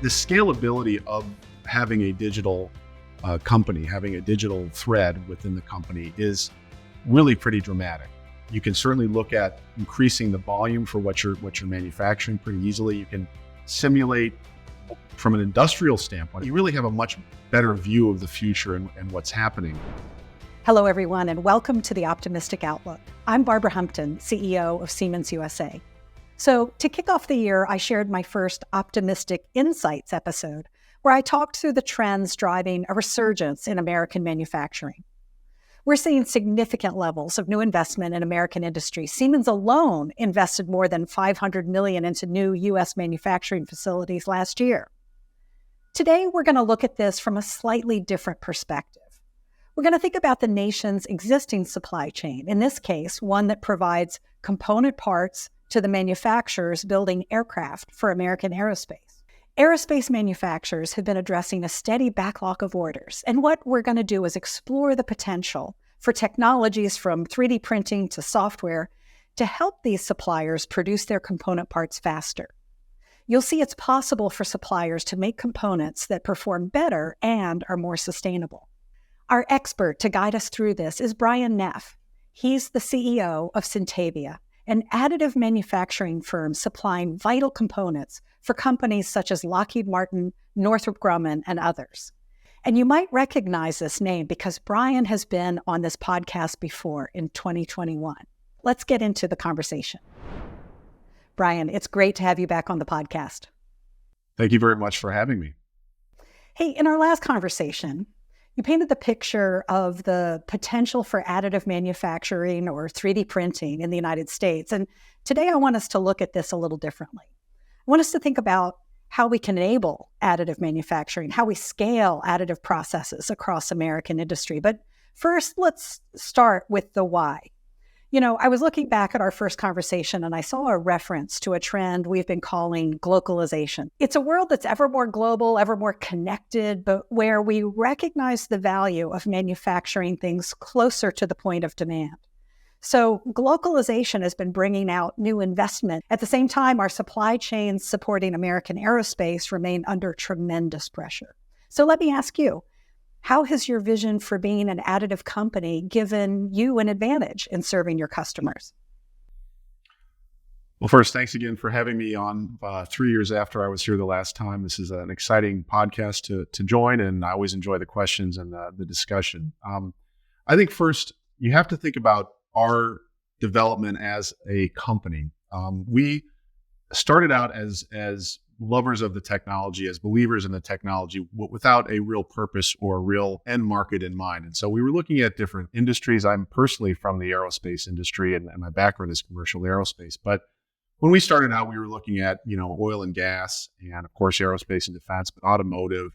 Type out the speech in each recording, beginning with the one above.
The scalability of having a digital company, having a digital thread within the company is really pretty dramatic. You can certainly look at increasing the volume for what you're manufacturing pretty easily. You can simulate from an industrial standpoint. You really have a much better view of the future and what's happening. Hello, everyone, and welcome to the Optimistic Outlook. I'm Barbara Humpton, CEO of Siemens USA. So to kick off the year, I shared my first Optimistic Insights episode, where I talked through the trends driving a resurgence in American manufacturing. We're seeing significant levels of new investment in American industry. Siemens alone invested more than $500 million into new U.S. manufacturing facilities last year. Today, we're going to look at this from a slightly different perspective. We're going to think about the nation's existing supply chain, in this case, one that provides component parts to the manufacturers building aircraft for American aerospace. Aerospace manufacturers have been addressing a steady backlog of orders, and what we're going to do is explore the potential for technologies from 3D printing to software to help these suppliers produce their component parts faster. You'll see it's possible for suppliers to make components that perform better and are more sustainable. Our expert to guide us through this is Brian Neff. He's the CEO of Sintavia, an additive manufacturing firm supplying vital components for companies such as Lockheed Martin, Northrop Grumman, and others. And you might recognize this name because Brian has been on this podcast before in 2021. Let's get into the conversation. Brian, it's great to have you back on the podcast. Thank you very much for having me. Hey, in our last conversation, you painted the picture of the potential for additive manufacturing or 3D printing in the United States. And today I want us to look at this a little differently. I want us to think about how we can enable additive manufacturing, how we scale additive processes across American industry. But first, let's start with the why. You know, I was looking back at our first conversation and I saw a reference to a trend we've been calling glocalization. It's a world that's ever more global, ever more connected, but where we recognize the value of manufacturing things closer to the point of demand. So glocalization has been bringing out new investment. At the same time, our supply chains supporting American aerospace remain under tremendous pressure. So let me ask you, how has your vision for being an additive company given you an advantage in serving your customers? Well, first, thanks again for having me on 3 years after I was here the last time. This is an exciting podcast to join, and I always enjoy the questions and the discussion. I think first, you have to think about our development as a company. We started out as lovers of the technology, as believers in the technology, without a real purpose or a real end market in mind. And so we were looking at different industries. I'm personally from the aerospace industry, and my background is commercial aerospace. But when we started out, we were looking at, oil and gas, and of course, aerospace and defense, but automotive,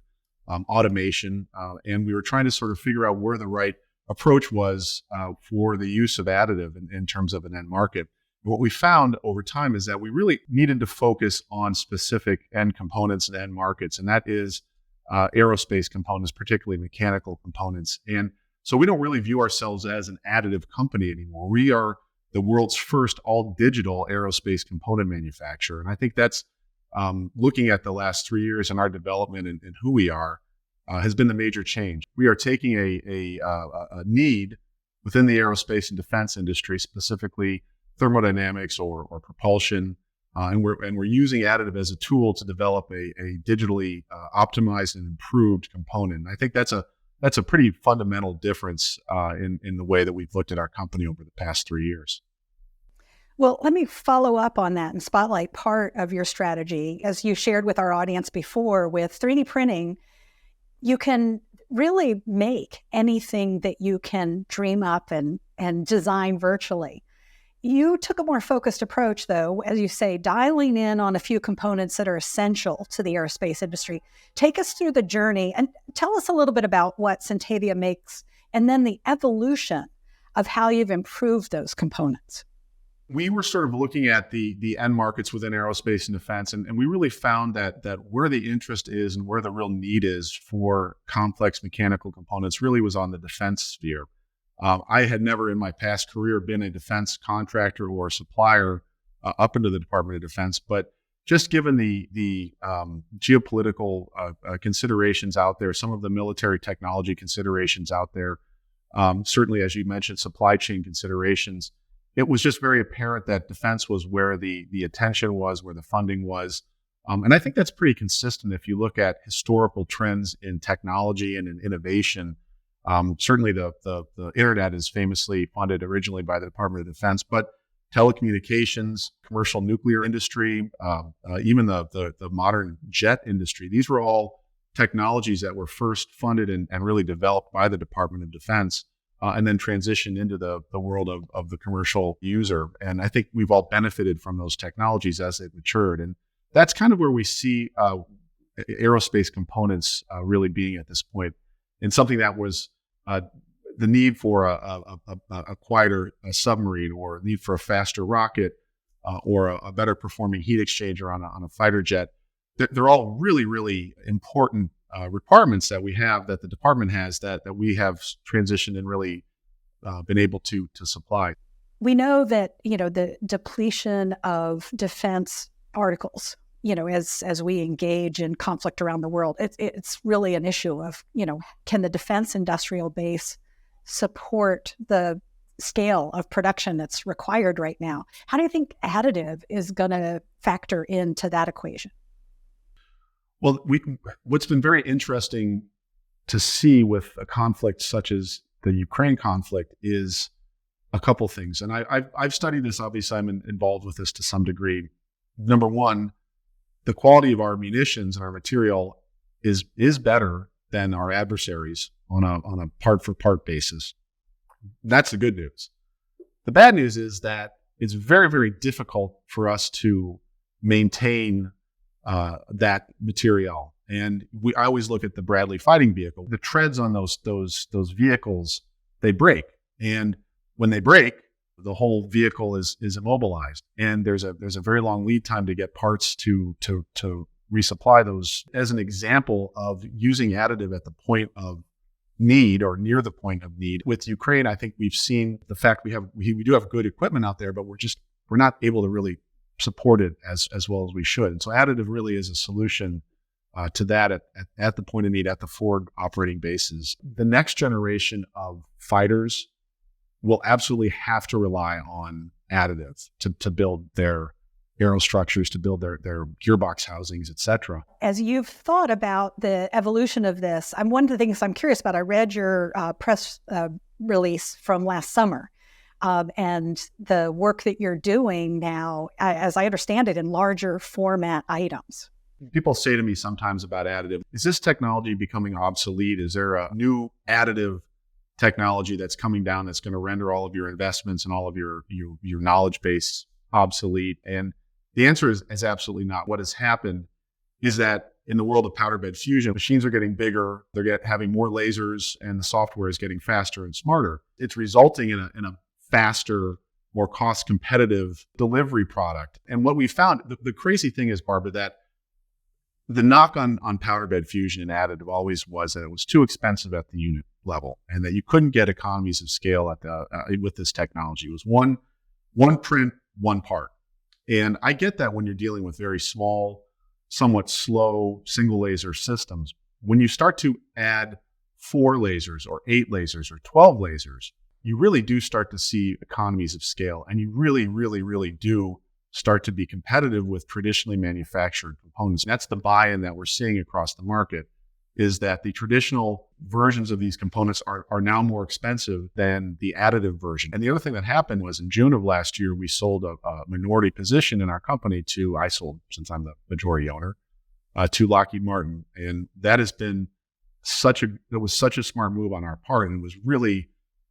automation. And we were trying to sort of figure out where the right approach was for the use of additive in terms of an end market. What we found over time is that we really needed to focus on specific end components and end markets, and that is aerospace components, particularly mechanical components. And so we don't really view ourselves as an additive company anymore. We are the world's first all-digital aerospace component manufacturer. And I think that's looking at the last 3 years and our development and who we are has been the major change. We are taking a need within the aerospace and defense industry, specifically thermodynamics or propulsion, and we're using additive as a tool to develop a digitally optimized and improved component. And I think that's a pretty fundamental difference in the way that we've looked at our company over the past 3 years. Well, let me follow up on that and spotlight part of your strategy. As you shared with our audience before, with 3D printing, you can really make anything that you can dream up and design virtually. You took a more focused approach, though, as you say, dialing in on a few components that are essential to the aerospace industry. Take us through the journey and tell us a little bit about what Sintavia makes and then the evolution of how you've improved those components. We were sort of looking at the end markets within aerospace and defense, and we really found that where the interest is and where the real need is for complex mechanical components really was on the defense sphere. I had never in my past career been a defense contractor or supplier up into the Department of Defense, but just given the geopolitical considerations out there, some of the military technology considerations out there, certainly, as you mentioned, supply chain considerations, it was just very apparent that defense was where the attention was, where the funding was. And I think that's pretty consistent if you look at historical trends in technology and in innovation. Certainly the internet is famously funded originally by the Department of Defense, but telecommunications, commercial nuclear industry, even the modern jet industry, these were all technologies that were first funded and really developed by the Department of Defense, and then transitioned into the world of the commercial user. And I think we've all benefited from those technologies as they've matured. And that's kind of where we see aerospace components really being at this point, and something that was the need for a quieter submarine, or need for a faster rocket, or a better performing heat exchanger on a fighter jet. They're all really, really important requirements that we have, that the department has, that we have transitioned and really been able to supply. We know that, the depletion of defense articles, as we engage in conflict around the world, it's really an issue of, can the defense industrial base support the scale of production that's required right now? How do you think additive is going to factor into that equation? Well, what's been very interesting to see with a conflict such as the Ukraine conflict is a couple things. And I've studied this. Obviously, I'm involved with this to some degree. Number one, the quality of our munitions and our material is better than our adversaries on a part for part basis. That's the good news. The bad news is that it's very, very difficult for us to maintain that material. And I always look at the Bradley fighting vehicle. The treads on those vehicles, they break, and when they break, the whole vehicle is immobilized, and there's a very long lead time to get parts to resupply those. As an example of using additive at the point of need, or near the point of need, with Ukraine, I think we've seen the fact we do have good equipment out there, but we're not able to really support it as well as we should. And so additive really is a solution to that at the point of need, at the forward operating bases. The next generation of fighters will absolutely have to rely on additive to build their aerostructures, to build their gearbox housings, et cetera. As you've thought about the evolution of this, one of the things I'm curious about, I read your press release from last summer, and the work that you're doing now, as I understand it, in larger format items. People say to me sometimes about additive, is this technology becoming obsolete? Is there a new additive technology that's coming down that's going to render all of your investments and all of your knowledge base obsolete? And the answer is absolutely not. What has happened is that in the world of powder bed fusion, machines are getting bigger, they're having more lasers, and the software is getting faster and smarter. It's resulting in a faster, more cost competitive delivery product. And what we found, the crazy thing is, Barbara, that the knock on powder bed fusion and additive always was that it was too expensive at the unit level, and that you couldn't get economies of scale with this technology. It was one print, one part. And I get that when you're dealing with very small, somewhat slow single laser systems. When you start to add 4 lasers or 8 lasers or 12 lasers, you really do start to see economies of scale, and you really, really, really do start to be competitive with traditionally manufactured components. And that's the buy-in that we're seeing across the market, is that the traditional versions of these components are now more expensive than the additive version. And the other thing that happened was in June of last year, we sold a minority position in our company I sold, since I'm the majority owner, to Lockheed Martin. And that has been it was such a smart move on our part, and it was really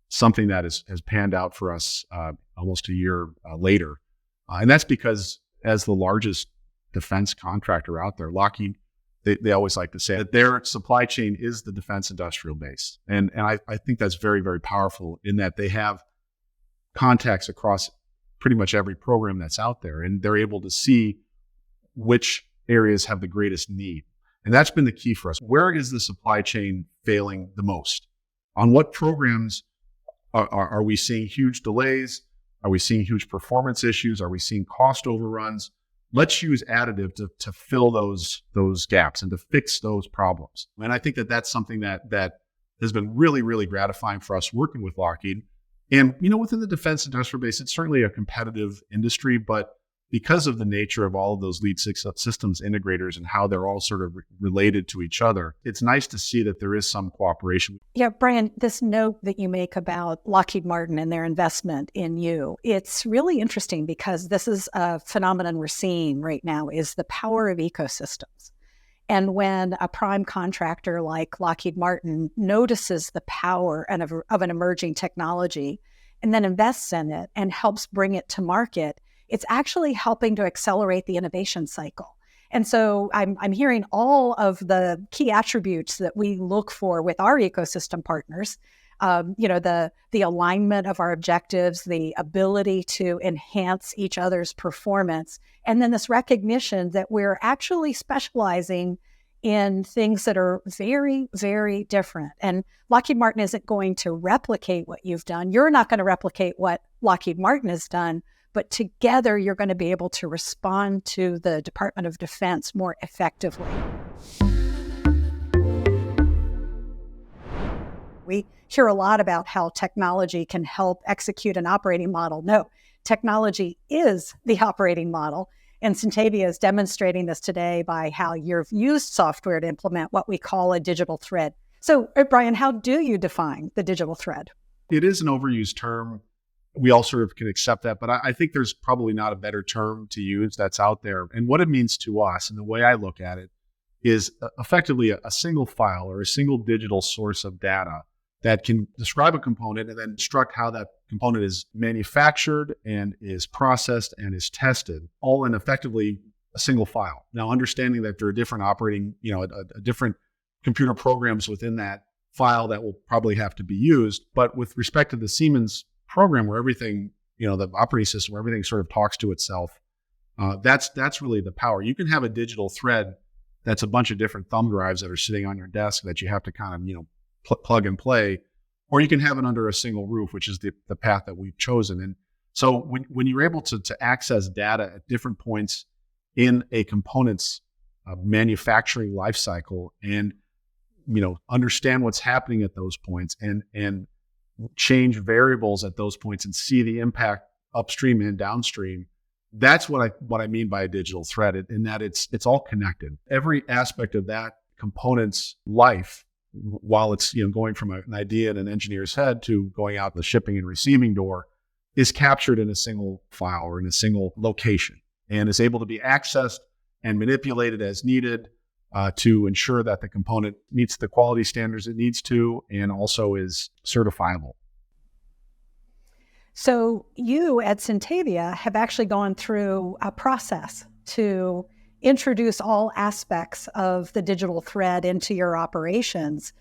something that has panned out for us almost a year later. And that's because, as the largest defense contractor out there, Lockheed, they always like to say that their supply chain is the defense industrial base. And I think that's very, very powerful, in that they have contacts across pretty much every program that's out there, and they're able to see which areas have the greatest need. And that's been the key for us. Where is the supply chain failing the most? On what programs are we seeing huge delays? Are we seeing huge performance issues? Are we seeing cost overruns? let's use additive to fill those gaps and to fix those problems. And I think that's something that has been really, really gratifying for us working with Lockheed. And, within the defense industrial base, it's certainly a competitive industry, but because of the nature of all of those lead systems integrators and how they're all sort of related to each other, it's nice to see that there is some cooperation. Yeah, Brian, this note that you make about Lockheed Martin and their investment in you, it's really interesting because this is a phenomenon we're seeing right now is the power of ecosystems. And when a prime contractor like Lockheed Martin notices the power of an emerging technology and then invests in it and helps bring it to market, it's actually helping to accelerate the innovation cycle. And so I'm hearing all of the key attributes that we look for with our ecosystem partners, the alignment of our objectives, the ability to enhance each other's performance, and then this recognition that we're actually specializing in things that are very, very different. And Lockheed Martin isn't going to replicate what you've done. You're not going to replicate what Lockheed Martin has done. But together, you're going to be able to respond to the Department of Defense more effectively. We hear a lot about how technology can help execute an operating model. No, technology is the operating model. And Sintavia is demonstrating this today by how you've used software to implement what we call a digital thread. So, Brian, how do you define the digital thread? It is an overused term. We all sort of can accept that, but I think there's probably not a better term to use that's out there. And what it means to us, and the way I look at it, is effectively a single file or a single digital source of data that can describe a component and then instruct how that component is manufactured and is processed and is tested, all in effectively a single file. Now, understanding that there are different operating, different computer programs within that file that will probably have to be used. But with respect to the Siemens program where everything, the operating system, where everything sort of talks to itself, that's really the power. You can have a digital thread that's a bunch of different thumb drives that are sitting on your desk that you have to kind of, plug and play, or you can have it under a single roof, which is the path that we've chosen. And so when you're able to access data at different points in a component's manufacturing life cycle and, understand what's happening at those points and change variables at those points and see the impact upstream and downstream. That's what I mean by a digital thread, in that it's all connected. Every aspect of that component's life, while it's going from an idea in an engineer's head to going out the shipping and receiving door, is captured in a single file or in a single location and is able to be accessed and manipulated as needed to ensure that the component meets the quality standards it needs to and also is certifiable. So you at Sintavia have actually gone through a process to introduce all aspects of the digital thread into your operations.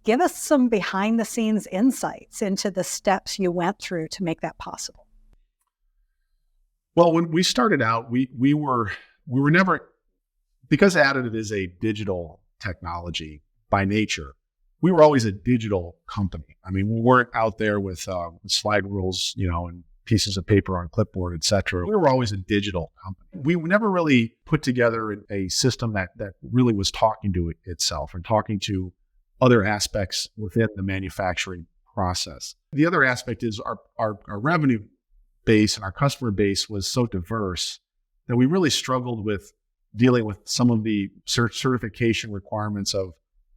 Give us some behind the scenes insights into the steps you went through to make that possible. Well, when we started out, we were never, because additive is a digital technology by nature, we were always a digital company. I mean, we weren't out there with slide rules, and pieces of paper on clipboard, et cetera. We were always a digital company. We never really put together a system that really was talking to itself and talking to other aspects within the manufacturing process. The other aspect is our revenue base and our customer base was so diverse that we really struggled with dealing with some of the certification requirements of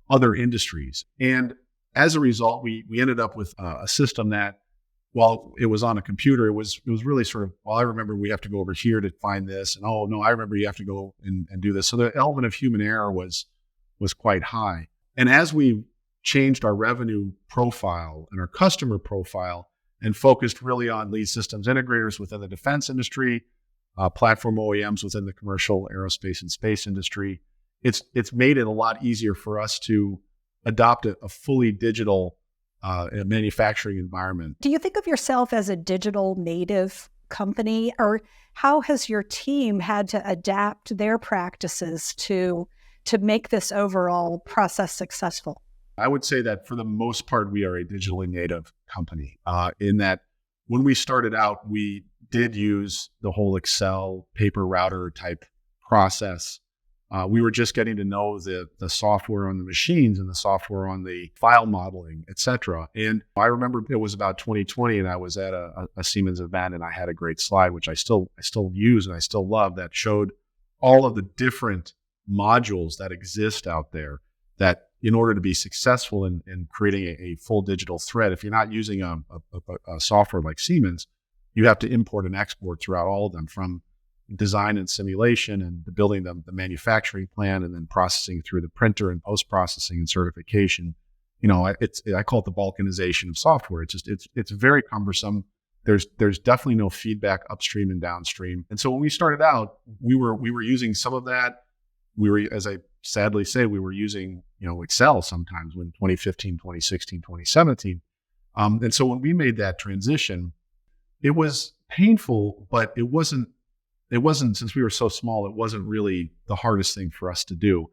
other industries. And as a result, we ended up with a system that, while it was on a computer, it was really sort of, well, I remember we have to go over here to find this. And oh, no, I remember you have to go and do this. So the element of human error was quite high. And as we changed our revenue profile and our customer profile and focused really on lead systems integrators within the defense industry, platform OEMs within the commercial aerospace and space industry, it's made it a lot easier for us to adopt a fully digital manufacturing environment. Do you think of yourself as a digital native company, or how has your team had to adapt their practices to make this overall process successful? I would say that for the most part, we are a digitally native company in that when we started out, we did use the whole Excel paper router type process. We were just getting to know the software on the machines and the software on the file modeling, et cetera. And I remember it was about 2020 and I was at a Siemens event and I had a great slide, which I still use and I still love, that showed all of the different modules that exist out there that in order to be successful in creating a full digital thread, if you're not using a software like Siemens, you have to import and export throughout all of them, from design and simulation and building the manufacturing plan and then processing through the printer and post-processing and certification. I call it the balkanization of software. It's very cumbersome. There's definitely no feedback upstream and downstream. And so when we started out, we were using some of that. We were, as I sadly say, we were using, Excel sometimes when 2015, 2016, 2017. And so when we made that transition, it was painful, but it wasn't, since we were so small, it wasn't really the hardest thing for us to do.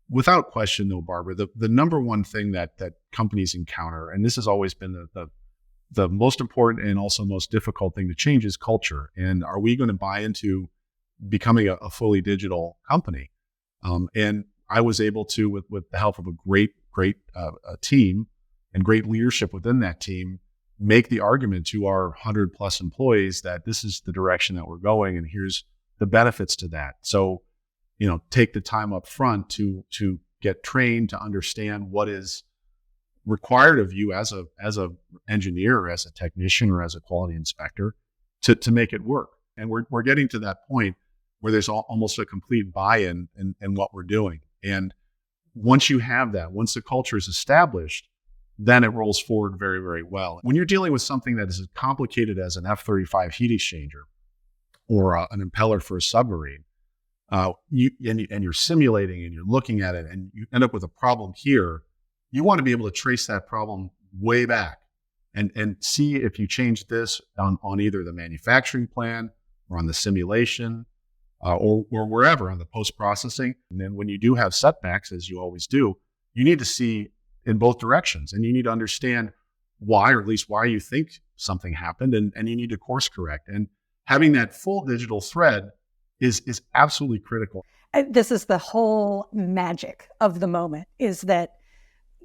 Without question though, Barbara, the number one thing that companies encounter, and this has always been the most important and also most difficult thing to change, is culture. And are we going to buy into becoming a fully digital company? And I was able to, with the help of a great team and great leadership within that team, make the argument to our 100 plus employees that this is the direction that we're going, and here's the benefits to that. So, take the time up front to get trained, to understand what is required of you as a engineer, or as a technician, or as a quality inspector, to make it work. And we're getting to that point where there's almost a complete buy-in in what we're doing. And once you have that, once the culture is established, then it rolls forward very, very well. When you're dealing with something that is as complicated as an F-35 heat exchanger or an impeller for a submarine, you're simulating and you're looking at it and you end up with a problem here, you want to be able to trace that problem way back and see if you change this on either the manufacturing plan or on the simulation, or wherever on the post-processing. And then when you do have setbacks, as you always do, you need to see in both directions, and you need to understand why, or at least why you think something happened, and you need to course correct. And having that full digital thread is absolutely critical. This is the whole magic of the moment, is that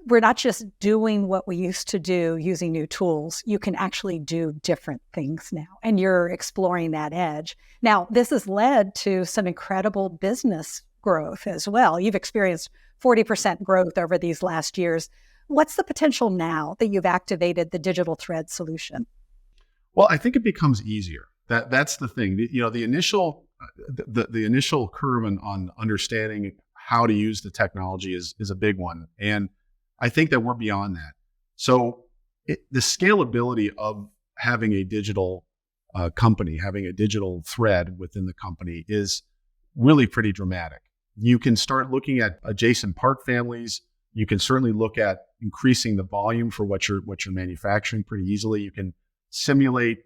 we're not just doing what we used to do using new tools. You can actually do different things now, and you're exploring that edge. Now, this has led to some incredible business growth as well. You've experienced 40% growth over these last years. What's the potential now that you've activated the digital thread solution? Well, I think it becomes easier. That's the thing. The initial curve on understanding how to use the technology is a big one, and I think that we're beyond that. So the scalability of having a digital company, having a digital thread within the company, is really pretty dramatic. You can start looking at adjacent part families. You can certainly look at increasing the volume for what you're manufacturing pretty easily. You can simulate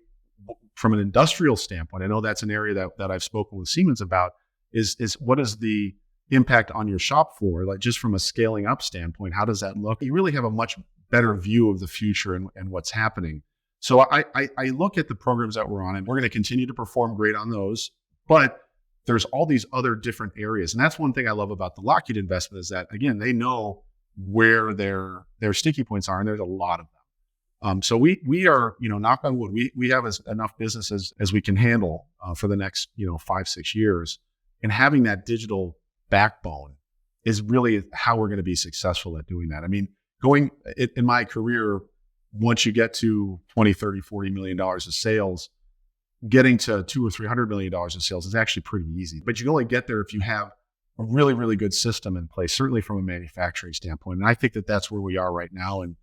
from an industrial standpoint. I know that's an area that I've spoken with Siemens about, is what is the impact on your shop floor, like just from a scaling up standpoint, how does that look? You really have a much better view of the future and what's happening. So I look at the programs that we're on, and we're going to continue to perform great on those, but there's all these other different areas. And that's one thing I love about the Lockheed investment, is that, again, they know where their sticky points are, and there's a lot of them. So we are, knock on wood, we have enough business as we can handle for the next, 5-6 years. And having that digital backbone is really how we're going to be successful at doing that. I mean, in my career, once you get to 20, 30, $40 million of sales, getting to $200 or $300 million of sales is actually pretty easy. But you can only get there if you have a really, really good system in place, certainly from a manufacturing standpoint. And I think that that's where we are right now. And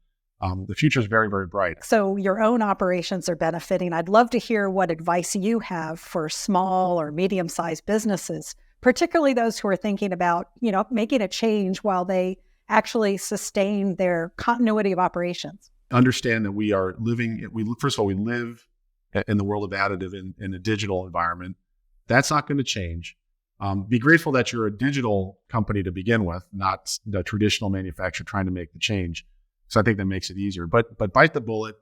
the future is very, very bright. So your own operations are benefiting. I'd love to hear what advice you have for small or medium-sized businesses, particularly those who are thinking about, making a change while they actually sustain their continuity of operations. Understand that we live in the world of additive in a digital environment. That's not going to change. Be grateful that you're a digital company to begin with, not the traditional manufacturer trying to make the change. So I think that makes it easier. But bite the bullet,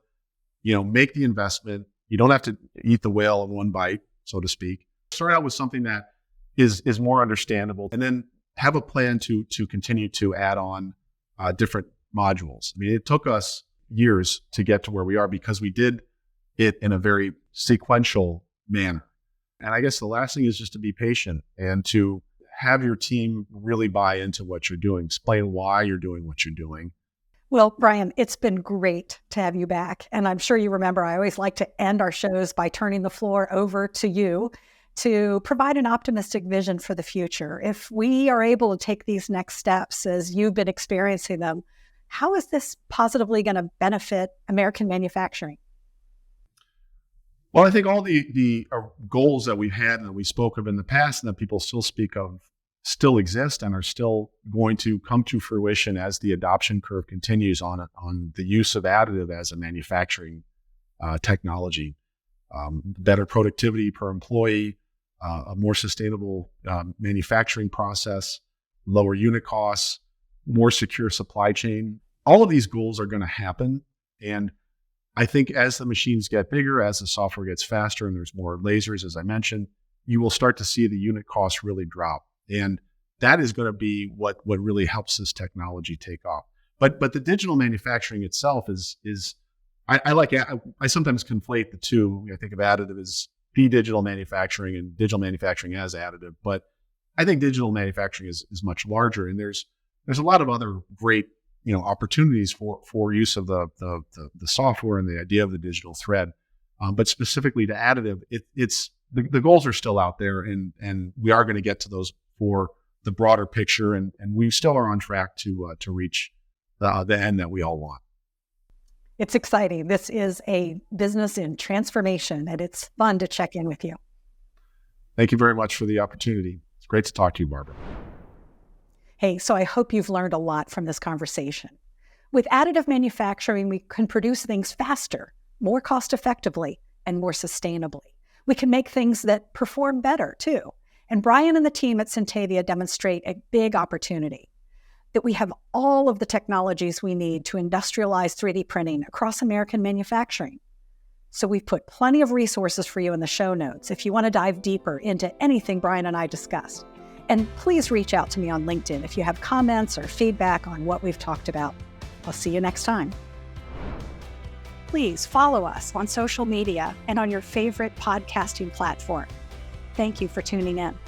make the investment, You don't have to eat the whale in one bite, so to speak. Start out with something that is more understandable, and then have a plan to continue to add on different modules. I mean, it took us years to get to where we are because we did it in a very sequential manner. And I guess the last thing is just to be patient and to have your team really buy into what you're doing, explain why you're doing what you're doing. Well, Brian, it's been great to have you back. And I'm sure you remember, I always like to end our shows by turning the floor over to you to provide an optimistic vision for the future. If we are able to take these next steps as you've been experiencing them, how is this positively going to benefit American manufacturing? Well, I think all the goals that we've had and that we spoke of in the past and that people still speak of still exist and are still going to come to fruition as the adoption curve continues on the use of additive as a manufacturing technology. Better productivity per employee, a more sustainable manufacturing process, lower unit costs, more secure supply chain. All of these goals are going to happen. And I think as the machines get bigger, as the software gets faster and there's more lasers, as I mentioned, you will start to see the unit costs really drop. And that is going to be what really helps this technology take off. But the digital manufacturing itself is I sometimes conflate the two. I think of additive as the digital manufacturing and digital manufacturing as additive. But I think digital manufacturing is much larger, and there's a lot of other great opportunities for use of the software and the idea of the digital thread. But specifically to additive, it's the goals are still out there, and we are going to get to those for the broader picture, and we still are on track to reach the end that we all want. It's exciting. This is a business in transformation, and it's fun to check in with you. Thank you very much for the opportunity. It's great to talk to you, Barbara. Hey, so I hope you've learned a lot from this conversation. With additive manufacturing, we can produce things faster, more cost effectively, and more sustainably. We can make things that perform better too. And Brian and the team at Sintavia demonstrate a big opportunity, that we have all of the technologies we need to industrialize 3D printing across American manufacturing. So we've put plenty of resources for you in the show notes if you want to dive deeper into anything Brian and I discussed. And please reach out to me on LinkedIn if you have comments or feedback on what we've talked about. I'll see you next time. Please follow us on social media and on your favorite podcasting platform. Thank you for tuning in.